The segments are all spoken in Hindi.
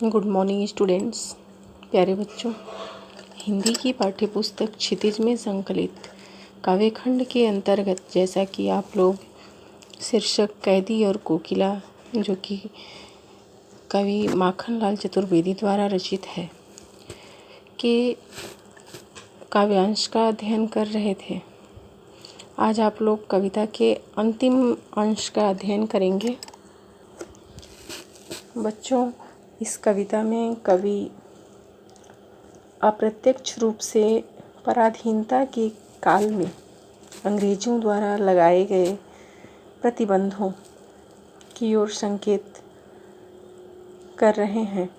Good morning students. प्यारे बच्चों, हिंदी की पाठ्यपुस्तक क्षितिज में संकलित काव्यखंड के अंतर्गत जैसा कि आप लोग शीर्षक कैदी और कोकिला, जो कि कवि माखनलाल चतुर्वेदी द्वारा रचित है, के काव्यांश का अध्ययन कर रहे थे। आज आप लोग कविता के अंतिम अंश का अध्ययन करेंगे। बच्चों, इस कविता में कवि अप्रत्यक्ष रूप से पराधीनता के काल में अंग्रेजों द्वारा लगाए गए प्रतिबंधों की ओर संकेत कर रहे हैं।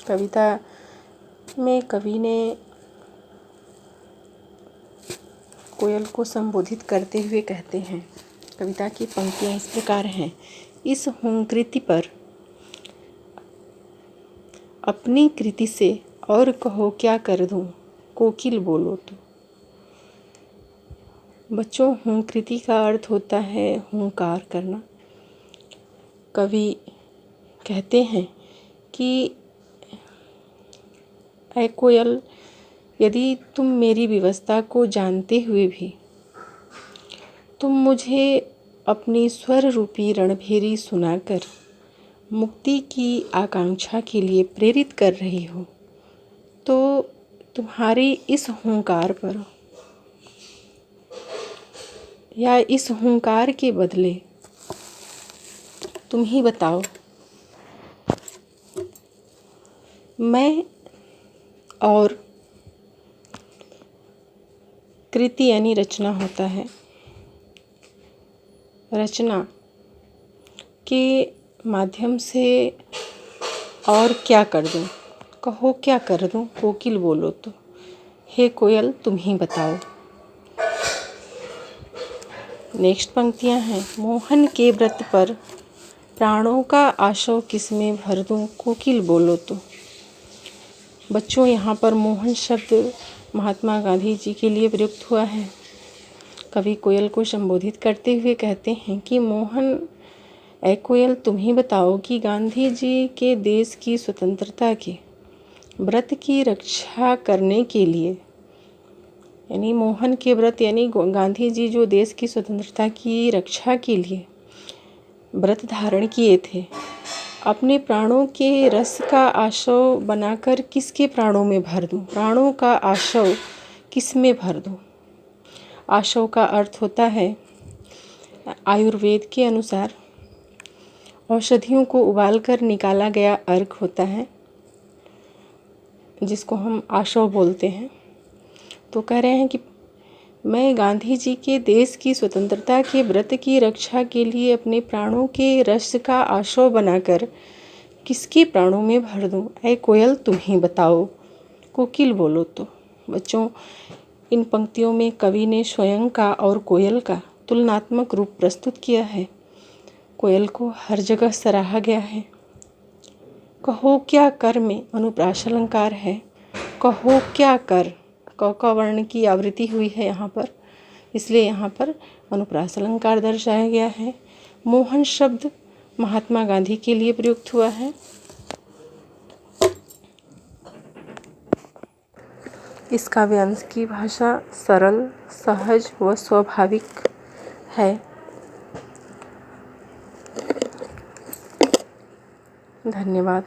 कविता में कवि ने कोयल को संबोधित करते हुए कहते हैं। कविता की पंक्तियाँ इस प्रकार हैं। इस हुंकृति पर अपनी कृति से और कहो क्या कर दूं, कोकिल बोलो तो। बच्चों, हुंकृति का अर्थ होता है हुंकार करना। कवि कहते हैं कि ऐ कोयल, यदि तुम मेरी विवशता को जानते हुए भी तुम मुझे अपनी स्वर रूपी रणभेरी सुनाकर मुक्ति की आकांक्षा के लिए प्रेरित कर रही हो, तो तुम्हारी इस हुंकार पर या इस हुंकार के बदले तुम ही बताओ, मैं और कृति यानी रचना होता है, रचना के माध्यम से और क्या कर दूं, कहो क्या कर दूं, कोकिल बोलो तो। हे कोयल, तुम ही बताओ। नेक्स्ट पंक्तियां हैं। मोहन के व्रत पर प्राणों का आशव किसमें भर दूं, कोकिल बोलो तो। बच्चों, यहाँ पर मोहन शब्द महात्मा गांधी जी के लिए प्रयुक्त हुआ है। कवि कोयल को संबोधित करते हुए कहते हैं कि मोहन, ऐ कोयल, तुम ही बताओ कि गांधी जी के देश की स्वतंत्रता के व्रत की रक्षा करने के लिए, यानी मोहन के व्रत यानी गांधी जी जो देश की स्वतंत्रता की रक्षा के लिए व्रत धारण किए थे, अपने प्राणों के रस का आशव बनाकर किसके प्राणों में भर दूं, प्राणों का आशव किस में भर दूं। आशव का अर्थ होता है, आयुर्वेद के अनुसार औषधियों को उबालकर निकाला गया अर्क होता है, जिसको हम आशव बोलते हैं। तो कह रहे हैं कि मैं गांधी जी के देश की स्वतंत्रता के व्रत की रक्षा के लिए अपने प्राणों के रस का आशव बनाकर किसके प्राणों में भर दूं, ऐ कोयल, तुम ही बताओ, कोकिल बोलो तो। बच्चों, इन पंक्तियों में कवि ने स्वयं का और कोयल का तुलनात्मक रूप प्रस्तुत किया है। कोयल को हर जगह सराहा गया है। कहो क्या कर में अनुप्रास अलंकार है। कहो क्या कर, क वर्ण की आवृत्ति हुई है यहाँ पर, इसलिए यहाँ पर अनुप्रास अलंकार दर्शाया गया है। मोहन शब्द महात्मा गांधी के लिए प्रयुक्त हुआ है। इस काव्यांश की भाषा सरल, सहज व स्वाभाविक है। धन्यवाद।